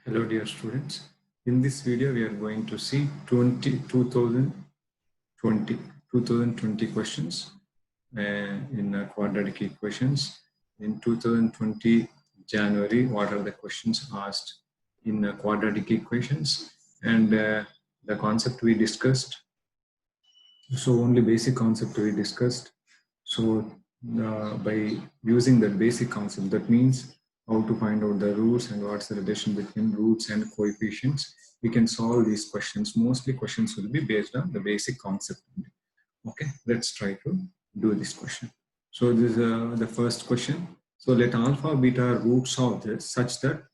Hello dear students. In this video we are going to see 2020 questions in quadratic equations. In 2020 January, what are the questions asked in quadratic equations, and the concept we discussed. So only basic concept we discussed. So by using that basic concept, that means how to find out the roots and what's the relation between roots and coefficients, we can solve these questions. Mostly questions will be based on the basic concept. Okay, let's try to do this question. So this is the first question. So let alpha beta roots of this such that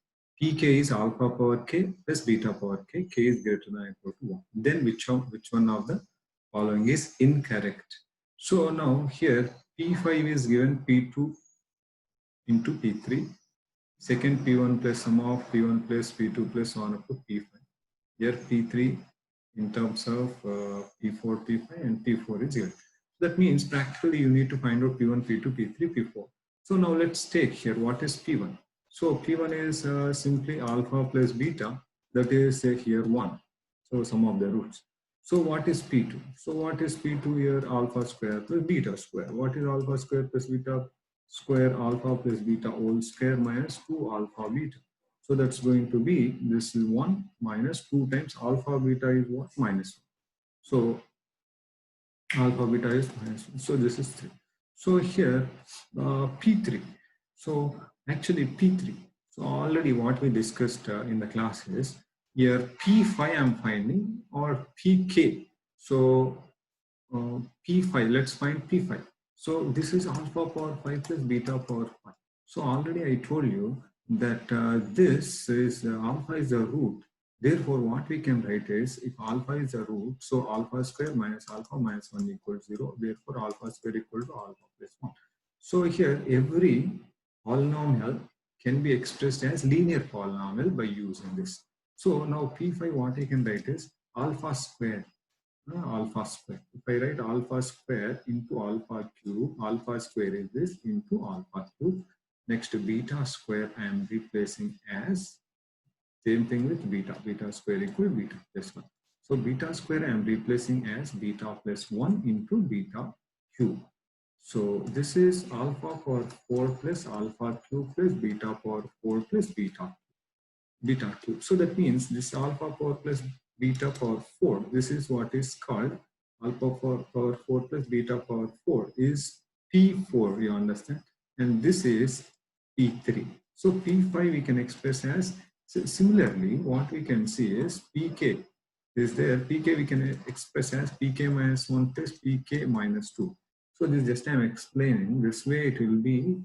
pk is alpha power k plus beta power k, k is greater than or equal to 1. Then which one of the following is incorrect? So now here P5 is given P2 into P3, second P1 plus sum of P1 plus P2 plus 1 up to P5. Here P3 in terms of P4, P5 and P4 is given. That means practically you need to find out P1, P2, P3, P4. So now let's take here what is P1. So P1 is simply alpha plus beta, that is here 1. So sum of the roots. So what is P2? So what is P2 here? Alpha square plus beta square. What is alpha square plus beta square? Alpha plus beta whole square minus 2 alpha beta. So that's going to be, this is 1 minus 2 times alpha beta is what? Minus 1. So alpha beta is minus 1. So this is 3. So here P3. So actually P3. So already what we discussed in the class is here P5 I'm finding or PK. So P5, let's find P5. So this is alpha power 5 plus beta power 5. So already I told you that this is alpha is the root. Therefore, what we can write is if alpha is a root, so alpha square minus alpha minus 1 equals 0. Therefore, alpha square equal to alpha plus 1. So here every polynomial can be expressed as linear polynomial by using this. So now P5 what I can write is alpha square. Alpha square. If I write alpha square into alpha cube, alpha square is this into alpha cube. Next to beta square I am replacing as same thing with beta. Beta square equal beta plus 1. So beta square I am replacing as beta plus 1 into beta cube. So this is alpha power 4 plus alpha cube plus beta power 4 plus beta cube. So that means this alpha power plus beta power 4, this is what is called alpha power 4 plus beta power 4 is P4, you understand? And this is P3. So P5 we can express as, similarly what we can see is Pk is there. Pk we can express as Pk minus 1 plus Pk minus 2. So this just I am explaining. This way it will be,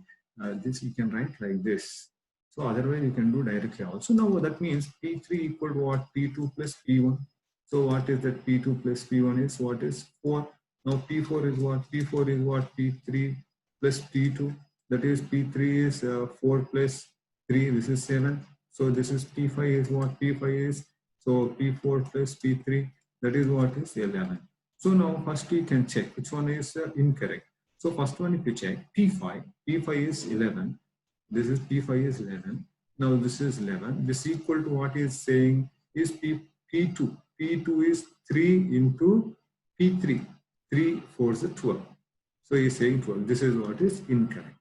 this you can write like this. So otherwise you can do directly also. Now that means P3 equal to what? P2 plus P1. So what is that? P2 plus P1 is what is 4. Now P4 is what? P4 is what? P3 plus P2. That is P3 is 4 plus 3. This is 7. So this is P5 is what? P5 is. So P4 plus P3. That is what is 11. So now first you can check which one is incorrect. So first one if you check P5 is 11. This is P5 is 11. Now this is 11. This equal to what is saying is P2. P2 is 3 into P3. 3 4 is 12. So he is saying 12. This is what is incorrect.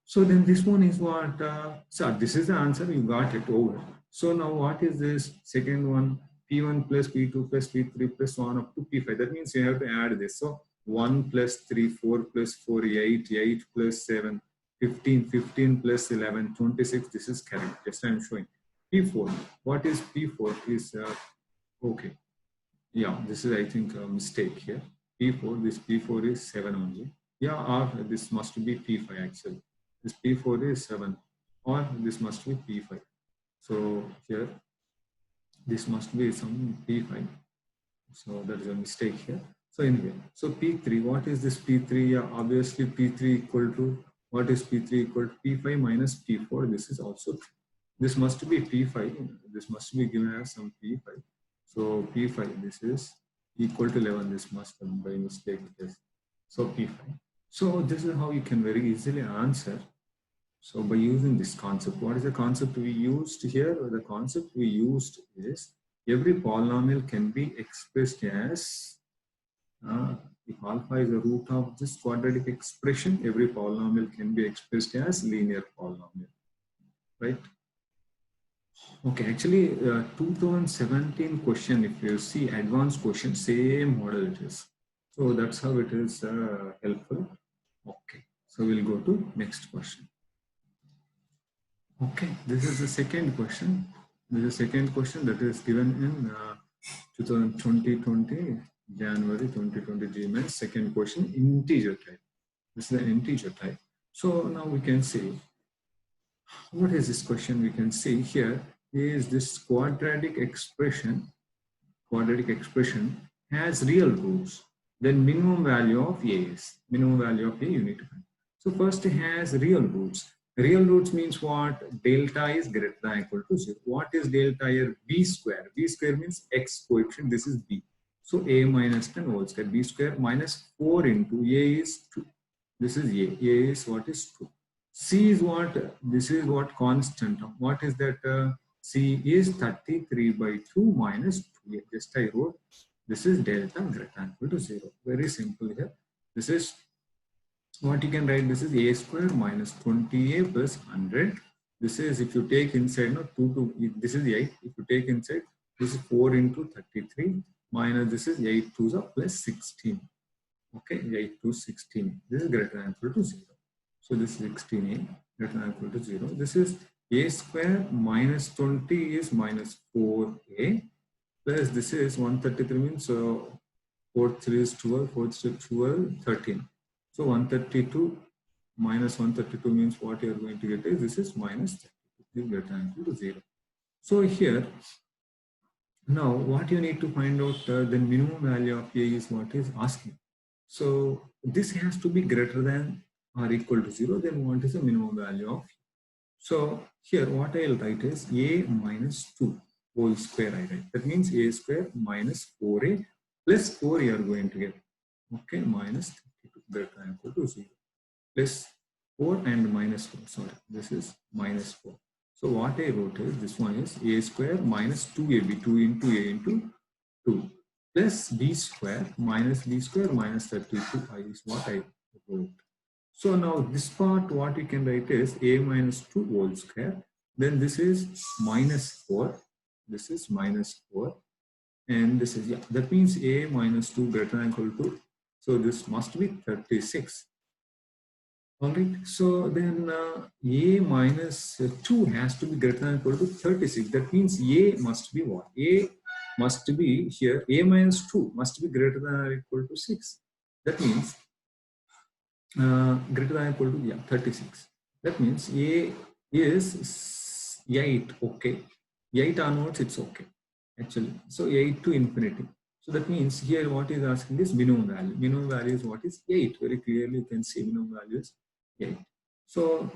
So then this one is what? So this is the answer. You got it over. So now what is this second one? P1 plus P2 plus P3 plus 1 up to P5. That means you have to add this. So 1 plus 3, 4 plus 4, 8, 8 plus 7. 15, 15 plus 11, 26, this is correct. Just I'm showing. P4, what is P4 is, okay. Yeah, this is I think a mistake here. P4, this P4 is 7 only. Yeah, or this must be P5 actually. This P4 is 7 or this must be P5. So here, this must be some P5. So that is a mistake here. So anyway, so P3, what is this P3? Yeah, obviously P3 equal to, what is P3 equal to P5 minus P4? This is also true. This must be P5. This must be given as some P5. So P5, this is equal to 11. This must have by mistake. Yes. So P5. So this is how you can very easily answer So by using this concept, what is the concept we used here? The concept we used is every polynomial can be expressed as, if alpha is the root of this quadratic expression, every polynomial can be expressed as linear polynomial, right? Okay, actually, 2017 question, if you see advanced question, same model it is. So that's how it is helpful. Okay, so we'll go to next question. Okay, this is the second question. This is the second question that is given in 2020 January 2020 GMAT. Second question, integer type. This is an integer type. So now we can see, what is this question? We can see here is this quadratic expression has real roots. Then minimum value of A is minimum value of A you need to find. So first it has real roots. Real roots means what? Delta is greater than or equal to 0. What is delta here? B square. B square means x coefficient. This is B. So A minus 10 whole square. B square minus 4 into A is 2. This is A. A is what is 2. C is what? This is what constant. What is that? C is 33 by 2 minus 2. Just I wrote, this is delta greater than or equal to 0. Very simple here. This is what you can write. This is A square minus 20A plus 100. This is, if you take inside, no, 2, this is 8. If you take inside, this is 4 into 33 minus this is 8 2s are plus 16. Okay, 8 to 16. This is greater than or equal to 0. So this is 16A greater than or equal to 0. This is A square minus 20 is minus 4A plus this is 133 means 4 3 is 12, 4 3 is 12, 13. So 132 minus 132 means what you are going to get is this is minus 32. This is greater than or equal to 0. So here, now what you need to find out the minimum value of A is what is asking. So this has to be greater than or equal to 0, then what is the minimum value of? So here what I'll write is A minus 2 whole square I write. That means A square minus 4A plus 4 you are going to get. Okay, minus 32 greater than or equal to 0. Plus 4 and minus 4, sorry, this is minus 4. So what I wrote is, this one is A square minus 2AB, 2 into A into 2, plus B square minus 32 is what I wrote. So now this part, what you can write is A minus 2 whole square. Then this is minus 4. This is minus 4. And this is, yeah, that means A minus 2 greater than or equal to, so this must be 36. All right. So then A minus 2 has to be greater than or equal to 36. That means A must be what? A must be here, A minus 2 must be greater than or equal to 6. That means greater than or equal to, yeah, 36. That means A is 8, okay. 8 onwards, it's okay, actually. So 8 to infinity. So that means here what is asking is minimum value. Minimum value is what is 8. Very clearly you can see minimum value is 8. So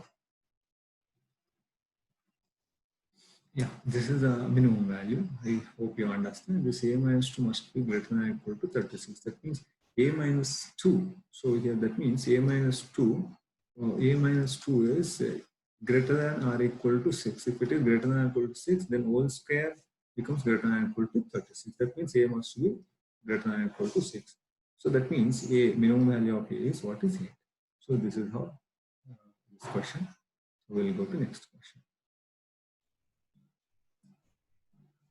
yeah, this is a minimum value. I hope you understand. This A minus 2 must be greater than or equal to 36. That means A minus 2. So here that means A minus 2. A minus 2 is greater than or equal to 6. If it is greater than or equal to 6, then whole square becomes greater than or equal to 36. That means A must be greater than or equal to 6. So that means A minimum value of A is what is 8. So this is how this question. We'll go to next question.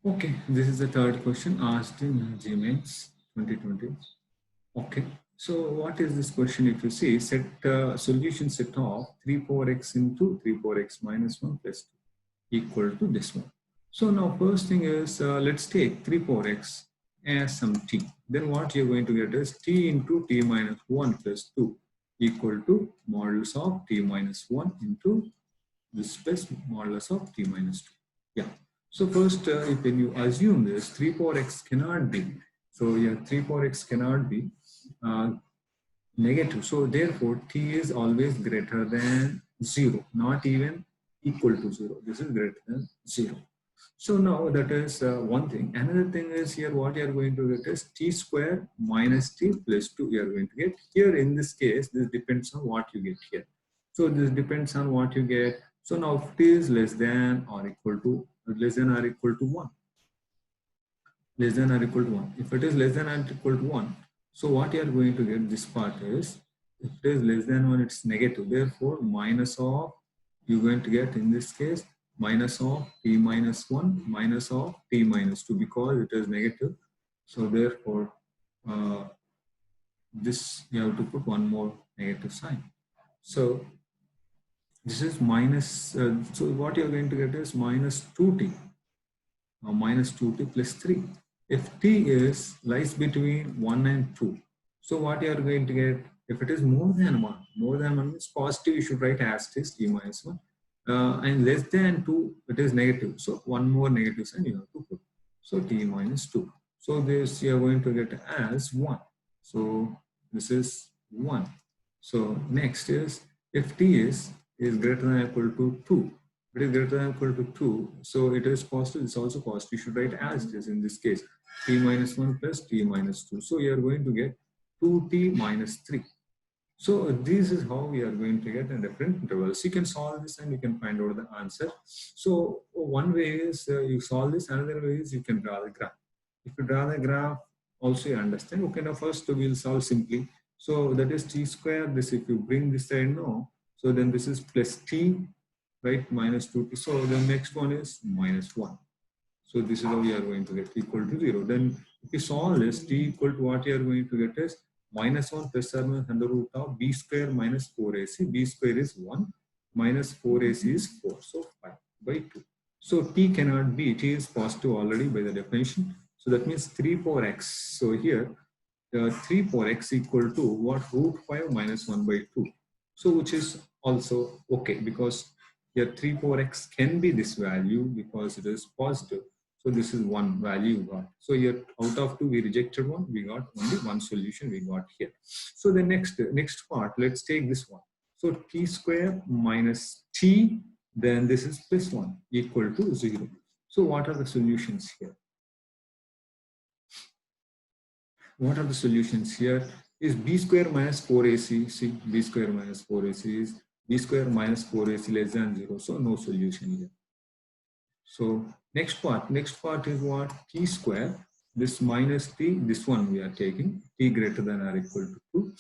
Okay, this is the third question asked in GMAT 2020. Okay, so what is this question? If you see, set solution set of 3 power x into 3 power x minus 1 plus 2 equal to this one. So now first thing is, let's take 3 power x as some t. Then what you're going to get is t into t minus 1 plus 2 equal to modulus of t minus 1 into this plus modulus of t minus 2. Yeah. So first, if when you assume this, 3 power x cannot be. So yeah, 3 power x cannot be negative. So therefore, t is always greater than 0, not even equal to 0. This is greater than 0. So now that is one thing. Another thing is here what you are going to get is t square minus t plus 2 you are going to get. Here in this case, this depends on what you get here. So this depends on what you get. So now if t is less than or equal to 1, less than or equal to 1. If it is less than or equal to 1, so what you are going to get, this part is, if it is less than 1, it's negative. Therefore, minus of, you're going to get in this case, minus of t minus 1, minus of t minus 2, because it is negative. So therefore, this you have to put one more negative sign. So this is minus, so what you're going to get is minus 2t. Minus 2t plus 3. If t is lies between 1 and 2, so what you are going to get, if it is more than 1 means positive, you should write as it is t minus 1, and less than 2, it is negative. So one more negative sign you have to put. So t minus 2. So this you are going to get as 1. So this is 1. So next is, if t is greater than or equal to 2, it is greater than or equal to 2, so it is positive, it's also positive. You should write as it is in this case, t minus 1 plus t minus 2. So you are going to get 2t minus 3. So this is how we are going to get a different intervals. You can solve this and you can find out the answer. So one way is you solve this, another way is you can draw the graph. If you draw the graph, also you understand. Okay, now first we'll solve simply. So that is t square. This, if you bring this side now, so then this is plus t, right, minus 2t. So the next one is minus 1. So this is how we are going to get equal to 0. Then if you solve this, t equal to what you are going to get is minus 1 plus or minus under root of b square minus 4ac. B square is 1, minus 4ac is 4. So 5 by 2. So t cannot be, t is positive already by the definition. So that means 3 power x. So here, 3 power x equal to what, root 5 minus 1 by 2. So which is also okay, because here 3 power x can be this value because it is positive. So this is one value you got. So here out of 2 we rejected one, we got only one solution we got here. So the next part, let's take this one. So t square minus t, then this is plus 1 equal to 0. So what are the solutions here? What are the solutions here? Is b square minus 4ac. See, b square minus 4ac is b square minus 4ac less than 0. So no solution here. So next part is what? T square. This minus t, this one we are taking, t greater than or equal to 2.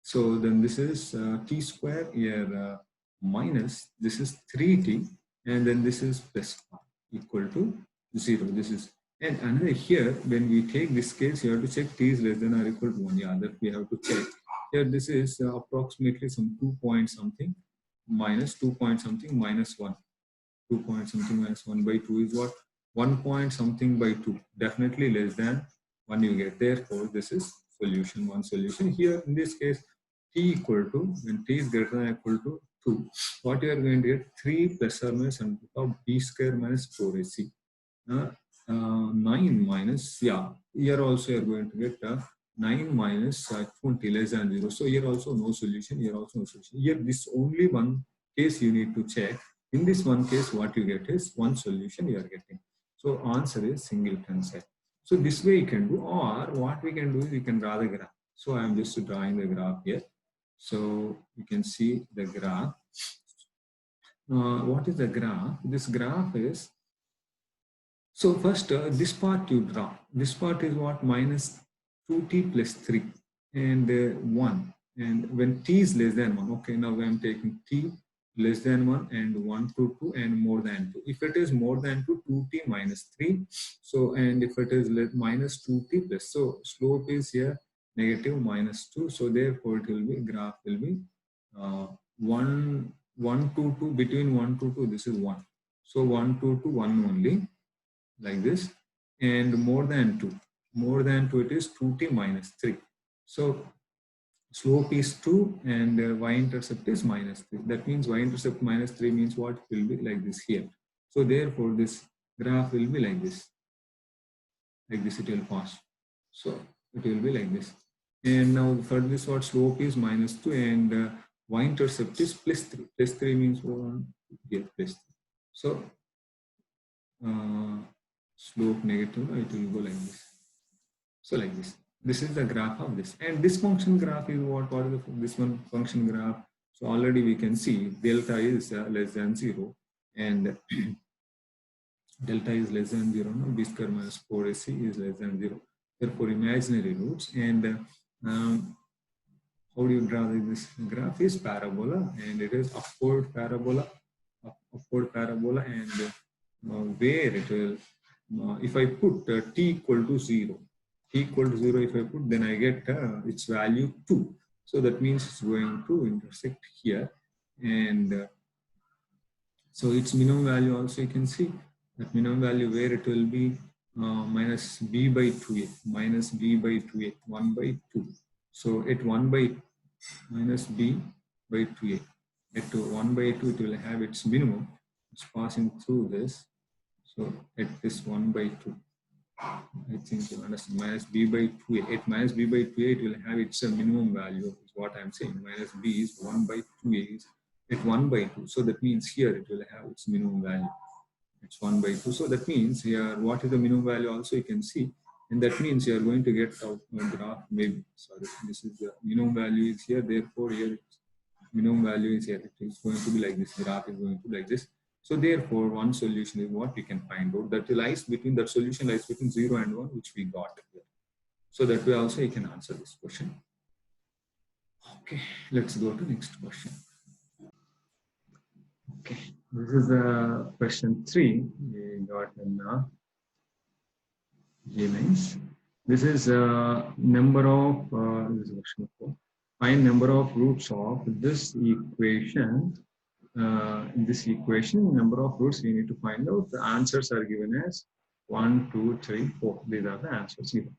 So then this is t square here minus, this is 3t, and then this is plus 1 equal to 0. This is, and another here, when we take this case, you have to check t is less than or equal to 1. Yeah, that we have to check. Here this is approximately some 2 point something minus 2 point something minus 1. 2 point something minus 1 by 2 is what? 1 point something by 2. Definitely less than 1 you get. Therefore, this is solution, one solution. Here in this case, t equal to, when t is greater than or equal to 2, what you are going to get? 3 plus or minus under of b square minus 4ac. 9 minus, yeah, here also you are going to get 9 minus 20 less than 0. So here also no solution, here also no solution. Here this only one case you need to check. In this one case, what you get is one solution you are getting. So answer is singleton set. So this way you can do, or what we can do is we can draw the graph. So I am just drawing the graph here. So you can see the graph. What is the graph? This graph is, so first this part you draw. This part is what? Minus 2t plus 3 and 1. And when t is less than 1, okay, now I am taking t less than 1 and 1 to 2 and more than 2. If it is more than 2, 2t minus 3. So, and if it is minus 2t plus, so slope is here negative minus 2. So therefore it will be, graph will be 1 to 2, between 1 to 2, this is 1. So 1 to 2, 1 only, like this, and more than 2. More than 2, it is 2t minus 3. So slope is 2 and y-intercept is minus 3. That means y-intercept minus 3 means what? Will be like this here. So therefore this graph will be like this. Like this it will pass. So it will be like this. And now for this what? Slope is minus 2 and y-intercept is plus 3. Plus 3 means what? Here plus 3. So slope negative, it will go like this. So like this. This is the graph of this. And this function graph is what? What is this one function graph? So already we can see delta is less than 0 and delta is less than 0. Now b square minus 4ac is less than 0. Therefore, imaginary roots. And how do you draw this graph? Is parabola, and it is upward parabola, and where it will, if I put t equal to 0, if I put, then I get its value 2. So that means it's going to intersect here, and so its minimum value also you can see that minimum value where it will be minus b by 2a, 1 by 2. So at 1 by minus b by 2a, at 1 by 2 it will have its minimum. It's passing through this. So at this 1 by 2, I think you understand, minus b by 2a. At minus b by 2a it will have its minimum value is what I'm saying. Minus b is 1 by 2a is at 1 by 2. So that means here it will have its minimum value. It's 1 by 2. So that means here what is the minimum value also you can see. And that means you are going to get out a graph maybe. Sorry, this is the minimum value is here. Therefore, here minimum value is here. It is going to be like this. Graph is going to be like this. So therefore, one solution is what we can find out. That solution lies between 0 and 1, which we got here. So that way also you can answer this question. Okay, let's go to next question. Okay, this is question 3. We got in G-Lines. This is number of, this is question 4. Find number of roots of this equation. In this equation, number of roots we need to find out. The answers are given as 1, 2, 3, 4. These are the answers given.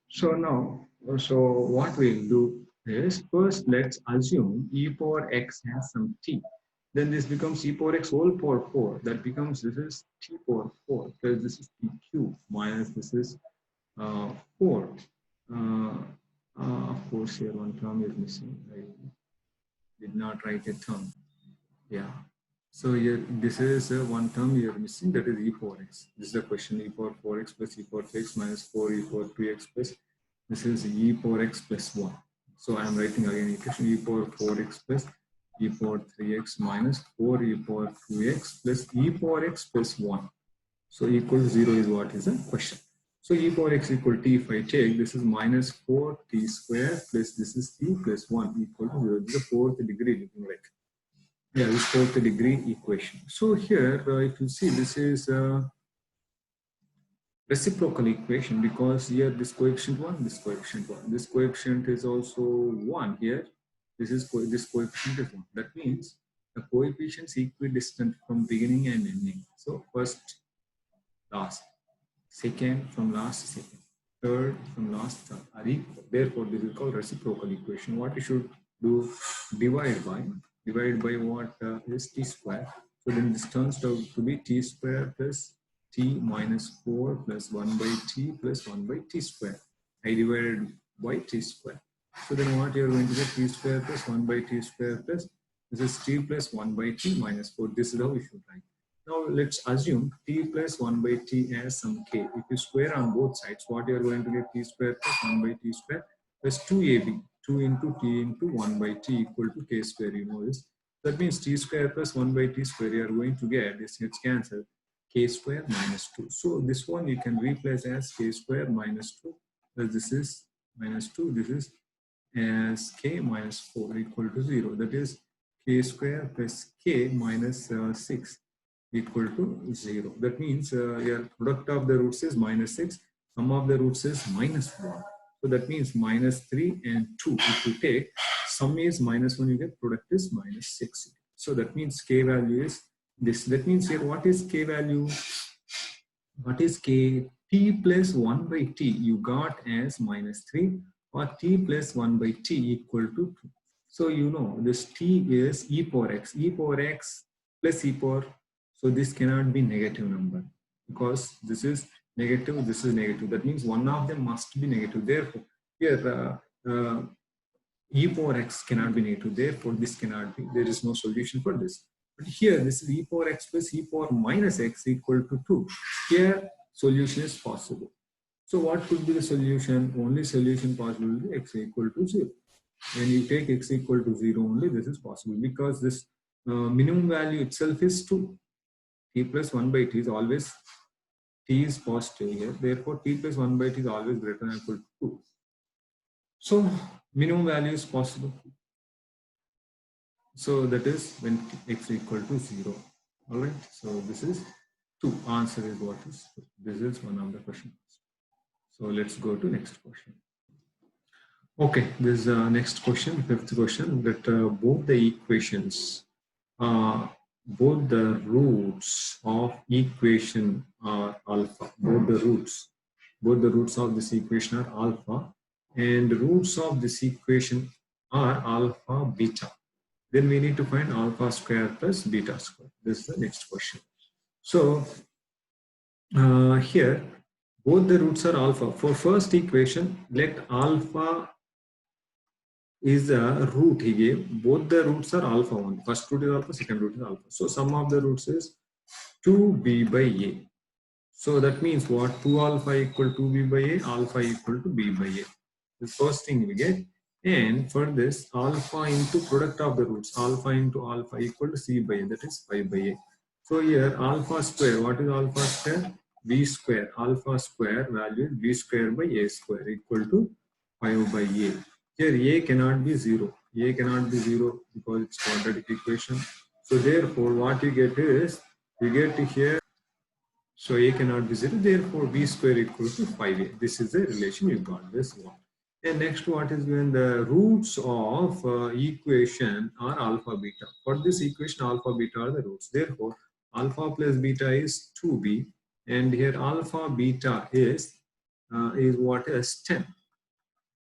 So now, what we'll do is first let's assume e power x has some t. Then this becomes e power x whole power 4. That becomes this is t power 4 plus this is t cube minus this is 4. Of course, here one term is missing. I did not write a term. Yeah. So here this is one term you are missing, that is e power x. This is the question, e power 4x plus e power 3x minus 4 e power 2x plus this is e power x plus 1. So I am writing again equation e power 4x plus e power 3x minus 4 e power 2x plus e power x plus 1. So equal to 0 is what is the question. So e power x equal to t, if I take this is minus 4t square plus this is t plus 1 equal to 0. This is the fourth degree looking like. Yeah, this fourth degree equation. So here, if you see, this is a reciprocal equation because here this coefficient 1, this coefficient 1. This coefficient is also 1 here. This coefficient is 1. That means the coefficients equidistant from beginning and ending. So first, last, second from last, second, third from last, third are equal. Therefore, this is called reciprocal equation. What you should do? Divide by what is t square. So then this turns out to be t square plus t minus 4 plus 1 by t plus 1 by t square. I divided by t square. So then what you are going to get t square plus 1 by t square plus this is t plus 1 by t minus 4. This is how we should write. Now let's assume t plus 1 by t as some k. If you square on both sides, what you are going to get t square plus 1 by t square plus 2ab. 2 into t into 1 by t equal to k square, you know this. That means t square plus 1 by t square, you are going to get, this gets cancelled, k square minus 2. So this one you can replace as k square minus 2, plus this is minus 2, this is as k minus 4 equal to 0. That is k square plus k minus 6 equal to 0. That means your product of the roots is minus 6, sum of the roots is minus 1. So that means minus 3 and 2. If you take sum is minus 1, you get product is minus 6. So that means k value is this. That means here what is k value? What is k? T plus 1 by t you got as minus 3 or t plus 1 by t equal to 2. So you know this t is e power x plus e power. So this cannot be negative number because this is negative, this is negative. That means one of them must be negative. Therefore, here e power x cannot be negative. Therefore, this cannot be. There is no solution for this. But here, this is e power x plus e power minus x equal to 2. Here, solution is possible. So what could be the solution? Only solution possible is x equal to 0. when you take x equal to 0 only, this is possible, because this minimum value itself is 2. T plus 1 by t is always, t is positive here, therefore t plus 1 by t is always greater than or equal to 2. So minimum value is possible. So that is when x equal to 0. All right. So this is 2. Answer is what is 2. This is one of the questions. So let's go to next question. Okay, this next question, fifth question, that both the equations, both the roots of equation are alpha. Both the roots of this equation are alpha, and the roots of this equation are alpha beta. Then we need to find alpha square plus beta square. This is the next question. So here both the roots are alpha. For first equation, let alpha is a root he gave. Both the roots are alpha one. First root is alpha, second root is alpha. So sum of the roots is 2b by a. So that means what? 2 alpha equal to b by a, alpha equal to b by a. The first thing we get. And for this, alpha into product of the roots, alpha into alpha equal to c by a, that is 5 by a. So here alpha square, what is alpha square? B square. Alpha square value is b square by a square equal to 5 by a. Here a cannot be 0. A cannot be 0 because it's quadratic equation. So therefore what you get is, you get here, so a cannot be 0, therefore b square equal to 5a. This is the relation you got, this one. And next, what is when the roots of equation are alpha beta. For this equation, alpha beta are the roots. Therefore, alpha plus beta is 2b, and here alpha beta is what is 10.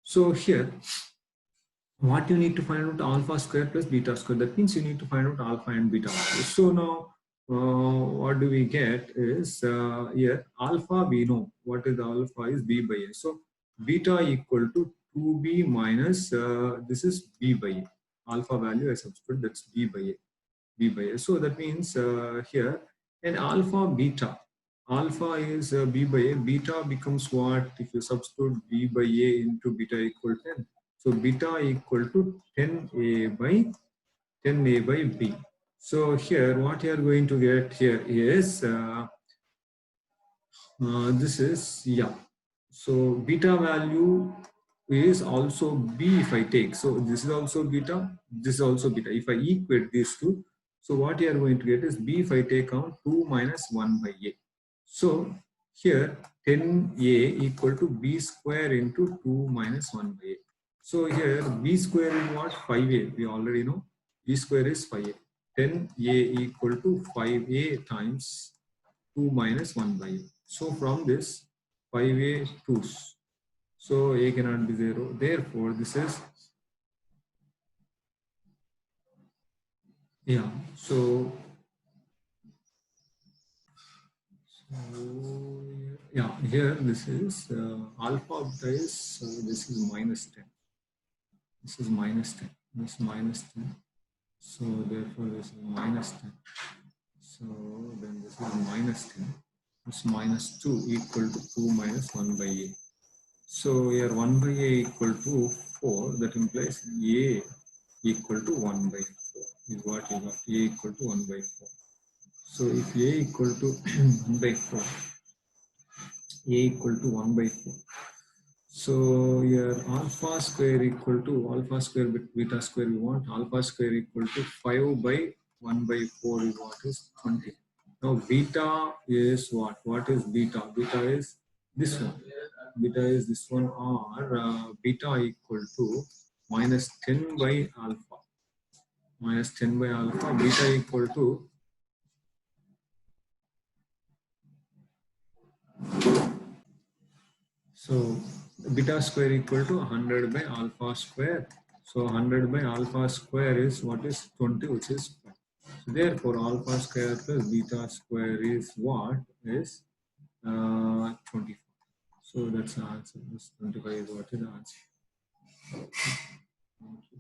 So here, what you need to find out alpha square plus beta square. That means you need to find out alpha and beta values. So now what do we get is here alpha we know what is alpha is b by a. So beta equal to 2b minus this is b by a. Alpha value I substitute, that's b by a. B by a. So that means here and alpha beta. Alpha is b by a. Beta becomes what if you substitute b by a into beta equal 10. So beta equal to 10a by b. So here what you are going to get here is this is, yeah. So beta value is also b if I take. So this is also beta, this is also beta. If I equate these two, so what you are going to get is b if I take out 2 minus 1 by a. So here 10a equal to b square into 2 minus 1 by a. So here b square is what? 5a. We already know b square is 5a. 10a equal to 5a times 2 minus 1 by a. So from this 5a 2's. So a cannot be 0. Therefore this is, yeah. So yeah, here this is alpha beta is this is minus 10. This is minus 10. This is minus 10. So therefore this is minus 10. So then this is minus 10. This minus 2 equal to 2 minus 1 by a. So here 1 by a equal to 4. That implies a equal to 1 by 4 is what you got. A equal to 1 by 4. So if a equal to 1 by 4, a equal to 1 by 4. So here alpha square equal to alpha square beta square we want. Alpha square equal to 5 by 1 by 4 is what is 20. Now beta is what? What is beta? Beta is this one. Beta is this one, or beta equal to minus 10 by alpha. Minus 10 by alpha. Beta equal to so beta square equal to 100 by alpha square. So 100 by alpha square is what is 20, which is 5. So therefore alpha square plus beta square is what is 25. So that's the answer. This 25 is what is the answer. Thank you.